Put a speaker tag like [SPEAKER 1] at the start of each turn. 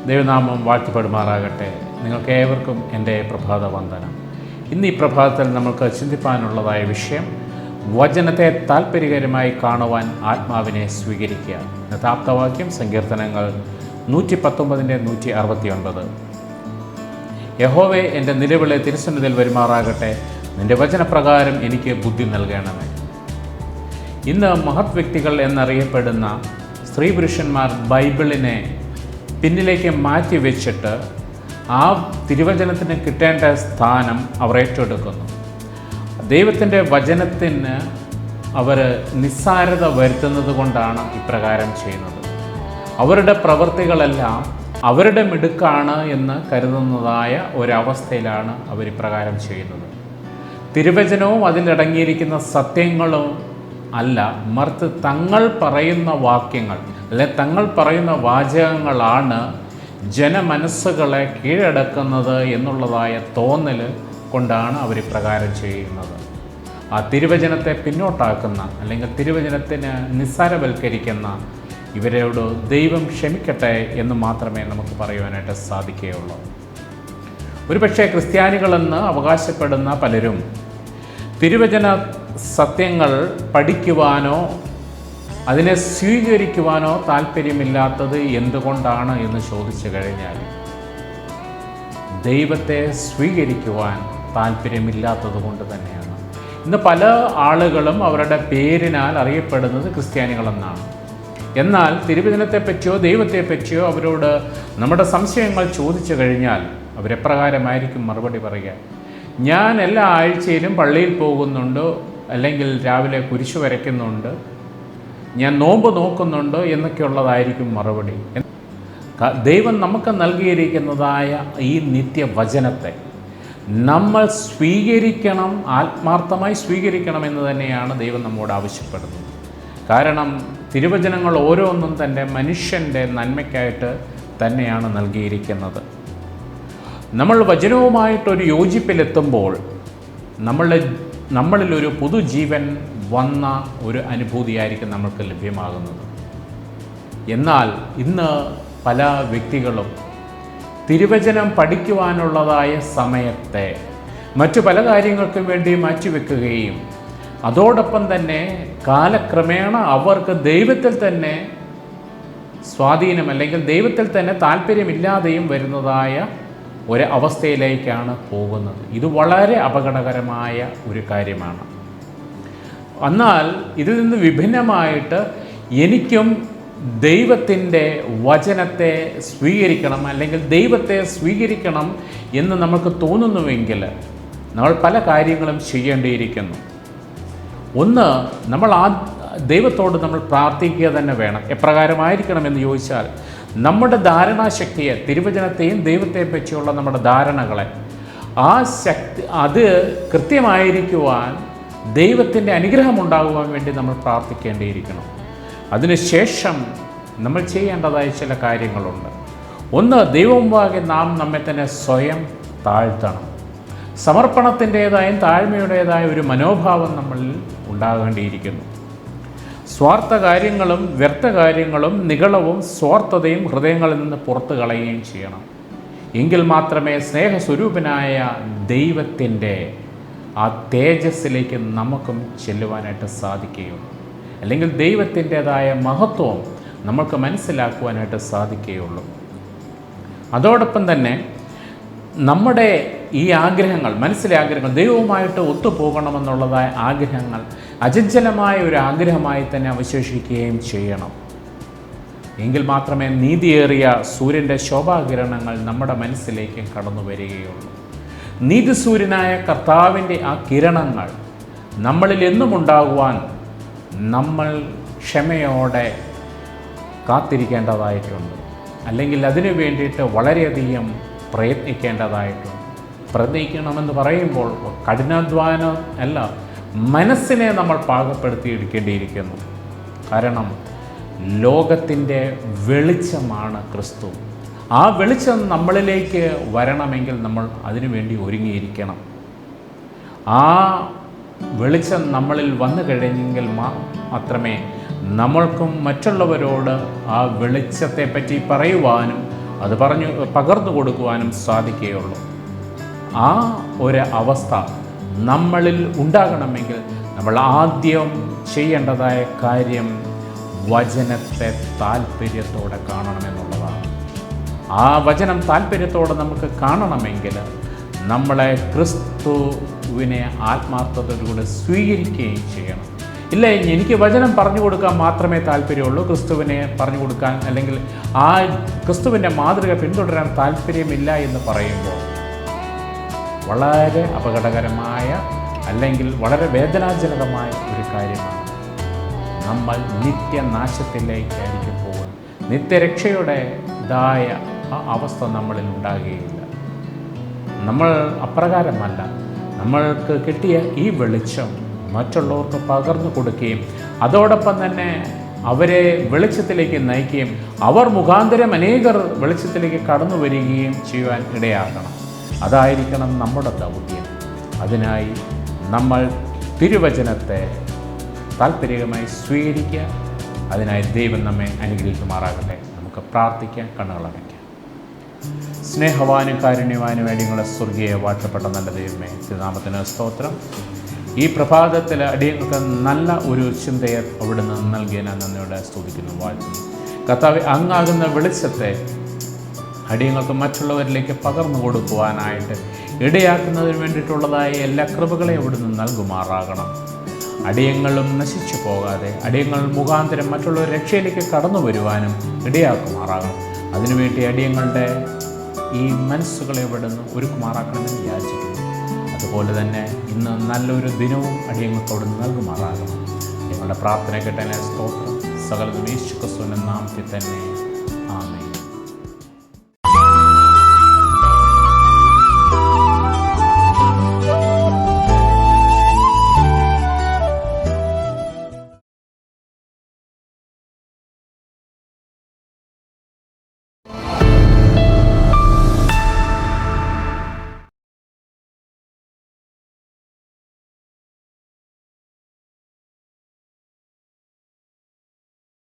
[SPEAKER 1] ദൈവനാമം വാഴ്ത്തപ്പെടുമാറാകട്ടെ. നിങ്ങൾക്ക് ഏവർക്കും എൻ്റെ പ്രഭാത വന്ദനം. ഇന്ന് ഈ പ്രഭാതത്തിൽ നമുക്ക് ചിന്തിപ്പാനുള്ളതായ വിഷയം, വചനത്തെ താല്പര്യകരമായി കാണുവാൻ ആത്മാവിനെ സ്വീകരിക്കുക. ഇന്നത്തെ ആപ്തവാക്യം സങ്കീർത്തനങ്ങൾ 119:169. യഹോവേ, എൻ്റെ നിലവിളി തിരുസന്നിധിയിൽ വരുമാറാകട്ടെ, നിൻ്റെ വചനപ്രകാരം എനിക്ക് ബുദ്ധി നൽകണമേ. ഇന്ന് മഹത് വ്യക്തികൾ എന്നറിയപ്പെടുന്ന സ്ത്രീ പുരുഷന്മാർ ബൈബിളിനെ പിന്നിലേക്ക് മാറ്റി വെച്ചിട്ട് ആ തിരുവചനത്തിന് കിട്ടേണ്ട സ്ഥാനം അവർ ഏറ്റെടുക്കുന്നു. ദൈവത്തിൻ്റെ വചനത്തിന് അവർ നിസ്സാരത വരുത്തുന്നത് കൊണ്ടാണ് ഇപ്രകാരം ചെയ്യുന്നത്. അവരുടെ പ്രവൃത്തികളെല്ലാം അവരുടെ മിടുക്കാണ് എന്ന് കരുതുന്നതായ ഒരവസ്ഥയിലാണ് അവരിപ്രകാരം ചെയ്യുന്നത്. തിരുവചനവും അതിലടങ്ങിയിരിക്കുന്ന സത്യങ്ങളും അല്ല, മറിച്ച് തങ്ങൾ പറയുന്ന വാക്യങ്ങൾ അല്ലെ തങ്ങൾ പറയുന്ന വാചകങ്ങളാണ് ജനമനസ്സുകളെ കീഴടക്കുന്നത് എന്നുള്ളതായ തോന്നൽ കൊണ്ടാണ് അവരിപ്രകാരം ചെയ്യുന്നത്. ആ തിരുവചനത്തെ പിന്നോട്ടാക്കുന്ന അല്ലെങ്കിൽ തിരുവചനത്തിന് നിസ്സാരവൽക്കരിക്കുന്ന ഇവരോട് ദൈവം ക്ഷമിക്കട്ടെ എന്ന് മാത്രമേ നമുക്ക് പറയുവാനായിട്ട് സാധിക്കുകയുള്ളൂ. ഒരുപക്ഷെ ക്രിസ്ത്യാനികളെന്ന് അവകാശപ്പെടുന്ന പലരും തിരുവചന സത്യങ്ങൾ പഠിക്കുവാനോ അതിനെ സ്വീകരിക്കുവാനോ താല്പര്യമില്ലാത്തത് എന്തുകൊണ്ടാണ് എന്ന് ചോദിച്ചു കഴിഞ്ഞാൽ, ദൈവത്തെ സ്വീകരിക്കുവാൻ താല്പര്യമില്ലാത്തത് കൊണ്ട് തന്നെയാണ്. ഇന്ന് പല ആളുകളും അവരുടെ പേരിനാൽ അറിയപ്പെടുന്നത് ക്രിസ്ത്യാനികളെന്നാണ്. എന്നാൽ തിരുവചനത്തെപ്പറ്റിയോ ദൈവത്തെപ്പറ്റിയോ അവരോട് നമ്മുടെ സംശയങ്ങൾ ചോദിച്ചു കഴിഞ്ഞാൽ അവരെപ്രകാരമായിരിക്കും മറുപടി പറയുക. ഞാൻ എല്ലാ ആഴ്ചയിലും പള്ളിയിൽ പോകുന്നുണ്ട്, അല്ലെങ്കിൽ രാവിലെ കുരിശു വരയ്ക്കുന്നുണ്ട്, ഞാൻ നോമ്പ് നോക്കുന്നുണ്ട് എന്നൊക്കെയുള്ളതായിരിക്കും മറുപടി. ദൈവം നമുക്ക് നൽകിയിരിക്കുന്നതായ ഈ നിത്യവചനത്തെ നമ്മൾ സ്വീകരിക്കണം, ആത്മാർത്ഥമായി സ്വീകരിക്കണം എന്ന് തന്നെയാണ് ദൈവം നമ്മോട് ആവശ്യപ്പെടുന്നത്. കാരണം തിരുവചനങ്ങൾ ഓരോന്നും തന്നെ മനുഷ്യൻ്റെ നന്മയ്ക്കായിട്ട് തന്നെയാണ് നൽകിയിരിക്കുന്നത്. നമ്മൾ വചനവുമായിട്ടൊരു യോജിപ്പിലെത്തുമ്പോൾ നമ്മളിലൊരു പുതുജീവൻ വന്ന ഒരു അനുഭൂതിയായിരിക്കും നമ്മൾക്ക് ലഭ്യമാകുന്നത്. എന്നാൽ ഇന്ന് പല വ്യക്തികളും തിരുവചനം പഠിക്കുവാനുള്ളതായ സമയത്തെ മറ്റു പല കാര്യങ്ങൾക്കും വേണ്ടി മാറ്റിവെക്കുകയും അതോടൊപ്പം തന്നെ കാലക്രമേണ അവർക്ക് ദൈവത്തിൽ തന്നെ സ്വാധീനം അല്ലെങ്കിൽ ദൈവത്തിൽ തന്നെ താല്പര്യമില്ലാതെയും വരുന്നതായ ഒരു അവസ്ഥയിലേക്കാണ് പോകുന്നത്. ഇത് വളരെ അപകടകരമായ ഒരു കാര്യമാണ്. എന്നാൽ ഇതിൽ നിന്ന് വിഭിന്നമായിട്ട് എനിക്കും ദൈവത്തിൻ്റെ വചനത്തെ സ്വീകരിക്കണം അല്ലെങ്കിൽ ദൈവത്തെ സ്വീകരിക്കണം എന്ന് നമുക്ക് തോന്നുന്നുവെങ്കിൽ നമ്മൾ പല കാര്യങ്ങളും ചെയ്യേണ്ടിയിരിക്കുന്നു. ഒന്ന്, നമ്മൾ ദൈവത്തോട് നമ്മൾ പ്രാർത്ഥിക്കുക തന്നെ വേണം. എപ്രകാരമായിരിക്കണമെന്ന് ചോദിച്ചാൽ, നമ്മുടെ ധാരണാശക്തിയെ, തിരുവചനത്തെയും ദൈവത്തെ പറ്റിയുള്ള നമ്മുടെ ധാരണകളെ, ആ ശക്തി അത് കൃത്യമായിരിക്കുവാൻ ദൈവത്തിൻ്റെ അനുഗ്രഹമുണ്ടാകുവാൻ വേണ്ടി നമ്മൾ പ്രാർത്ഥിക്കേണ്ടിയിരിക്കണം. അതിനുശേഷം നമ്മൾ ചെയ്യേണ്ടതായ ചില കാര്യങ്ങളുണ്ട്. ഒന്ന്, ദൈവമുമ്പാകെ നാം നമ്മെ തന്നെ സ്വയം താഴ്ത്തണം. സമർപ്പണത്തിൻ്റേതായും താഴ്മയുടേതായ ഒരു മനോഭാവം നമ്മളിൽ ഉണ്ടാകേണ്ടിയിരിക്കുന്നു. സ്വാർത്ഥ കാര്യങ്ങളും വ്യർത്ഥ കാര്യങ്ങളും നിഗളവും സ്വാർത്ഥതയും ഹൃദയങ്ങളിൽ നിന്ന് പുറത്തു കളയുകയും ചെയ്യണം. എങ്കിൽ മാത്രമേ സ്നേഹസ്വരൂപനായ ദൈവത്തിൻ്റെ ആ തേജസ്സിലേക്ക് നമുക്കും ചെല്ലുവാനായിട്ട് സാധിക്കുകയുള്ളൂ. അല്ലെങ്കിൽ ദൈവത്തിൻ്റെതായ മഹത്വം നമുക്ക് മനസ്സിലാക്കുവാനായിട്ട് സാധിക്കുകയുള്ളൂ. അതോടൊപ്പം തന്നെ നമ്മുടെ ഈ ആഗ്രഹങ്ങൾ, മനസ്സിലെ ആഗ്രഹങ്ങൾ, ദൈവവുമായിട്ട് ഒത്തുപോകണമെന്നുള്ളതായ ആഗ്രഹങ്ങൾ അചഞ്ചലമായ ഒരു ആഗ്രഹമായി തന്നെ അവശേഷിക്കുകയും ചെയ്യണം. എങ്കിൽ മാത്രമേ നീതിയേറിയ സൂര്യൻ്റെ ശോഭാകിരണങ്ങൾ നമ്മുടെ മനസ്സിലേക്ക് കടന്നു വരികയുള്ളൂ. നീതിസൂര്യനായ കർത്താവിൻ്റെ ആ കിരണങ്ങൾ നമ്മളിൽ എന്നും ഉണ്ടാകുവാൻ നമ്മൾ ക്ഷമയോടെ കാത്തിരിക്കേണ്ടതായിട്ടുണ്ട്. അല്ലെങ്കിൽ അതിനു വേണ്ടിയിട്ട് വളരെയധികം പ്രയത്നിക്കേണ്ടതായിട്ടുണ്ട്. പ്രയത്നിക്കണമെന്ന് പറയുമ്പോൾ കഠിനാധ്വാനം അല്ല, മനസ്സിനെ നമ്മൾ പാകപ്പെടുത്തിയെടുക്കേണ്ടിയിരിക്കുന്നു. കാരണം ലോകത്തിൻ്റെ വെളിച്ചമാണ് ക്രിസ്തു. ആ വെളിച്ചം നമ്മളിലേക്ക് വരണമെങ്കിൽ നമ്മൾ അതിനുവേണ്ടി ഒരുങ്ങിയിരിക്കണം. ആ വെളിച്ചം നമ്മളിൽ വന്നു കഴിഞ്ഞെങ്കിൽ മാത്രമേ നമ്മൾക്കും മറ്റുള്ളവരോട് ആ വെളിച്ചത്തെപ്പറ്റി പറയുവാനും അത് പകർന്നു കൊടുക്കുവാനും സാധിക്കുകയുള്ളൂ. ആ ഒരു അവസ്ഥ നമ്മളിൽ ഉണ്ടാകണമെങ്കിൽ നമ്മൾ ആദ്യം ചെയ്യേണ്ടതായ കാര്യം വചനത്തെ താല്പര്യത്തോടെ കാണണമെന്നുള്ളതാണ്. ആ വചനം താല്പര്യത്തോടെ നമുക്ക് കാണണമെങ്കിൽ നമ്മളെ ക്രിസ്തുവിനെ ആത്മാർത്ഥതയോടുകൂടി സ്വീകരിക്കുകയും ചെയ്യണം. ഇല്ല, എനിക്ക് വചനം പറഞ്ഞു കൊടുക്കാൻ മാത്രമേ താല്പര്യമുള്ളൂ, ക്രിസ്തുവിനെ പറഞ്ഞു കൊടുക്കാൻ അല്ലെങ്കിൽ ആ ക്രിസ്തുവിൻ്റെ മാതൃക പിന്തുടരാൻ താല്പര്യമില്ല എന്ന് പറയുമ്പോൾ വളരെ അപകടകരമായ അല്ലെങ്കിൽ വളരെ വേദനാജനകമായ ഒരു കാര്യമാണ്. നമ്മൾ നിത്യനാശത്തിലേക്കായിരിക്കും പോകുന്നത്. നിത്യരക്ഷയുടേതായ ആ അവസ്ഥ നമ്മളിൽ ഉണ്ടാകുകയില്ല. നമ്മൾ അപ്രകാരമല്ല. നമ്മൾക്ക് കിട്ടിയ ഈ വെളിച്ചം മറ്റുള്ളവർക്ക് പകർന്നു കൊടുക്കുകയും അതോടൊപ്പം തന്നെ അവരെ വെളിച്ചത്തിലേക്ക് നയിക്കുകയും അവർ മുഖാന്തരം അനേകർ വെളിച്ചത്തിലേക്ക് കടന്നു വരികയും ചെയ്യുവാൻ ഇടയാക്കണം. അതായിരിക്കണം നമ്മുടെ ദൗത്യം. അതിനായി നമ്മൾ തിരുവചനത്തെ താല്പര്യമായി സ്വീകരിക്കുക. അതിനായി ദൈവം നമ്മെ അനുഗ്രഹിക്കുമാറാകട്ടെ. നമുക്ക് പ്രാർത്ഥിക്കാം, കണ്ണുകളടയ്ക്കാം. സ്നേഹവാനും കാരുണ്യവാനും വേണ്ടി നിങ്ങളെ സ്വർഗീയ വാഴ്ത്തപ്പെട്ട നല്ല ദൈവമേ, തിരുനാമത്തിന് സ്തോത്രം. ഈ പ്രഭാതത്തിൽ അടിയങ്ങൾക്ക് നല്ല ഒരു ചിന്തയെ അവിടുന്ന് നൽകിയ ഞാൻ നന്ദിയോടെ സ്തുതിക്കുന്നു, വാഴ്ത്തുന്നു. കർത്താവേ, അങ്ങാകുന്ന വെളിച്ചത്തെ അടിയങ്ങൾക്ക് മറ്റുള്ളവരിലേക്ക് പകർന്നു കൊടുക്കുവാനായിട്ട് ഇടയാക്കുന്നതിന് വേണ്ടിയിട്ടുള്ളതായ എല്ലാ കൃപകളെയും അവിടുന്ന് നൽകുമാറാകണം. അടിയങ്ങളും നശിച്ചു പോകാതെ അടിയങ്ങൾ മുഖാന്തരം മറ്റുള്ളവർ രക്ഷയിലേക്ക് കടന്നു വരുവാനും ഇടയാക്കുമാറാകണം. അതിനുവേണ്ടി അടിയങ്ങളുടെ ഈ മനസ്സുകളെ ഇവിടുന്ന് ഒരുക്കുമാറാക്കണമെന്ന് യാചിക്കുന്നു. അതുപോലെ തന്നെ ഇന്ന് നല്ലൊരു ദിനവും അടിയങ്ങൾക്ക് അവിടുന്ന് നൽകുമാറാകണം. ഞങ്ങളുടെ പ്രാർത്ഥന കേട്ടതിനെ സ്തോത്രം. സകലതും യേശു ക്രിസ്തുവിന്റെ നാമത്തിൽ തന്നെ.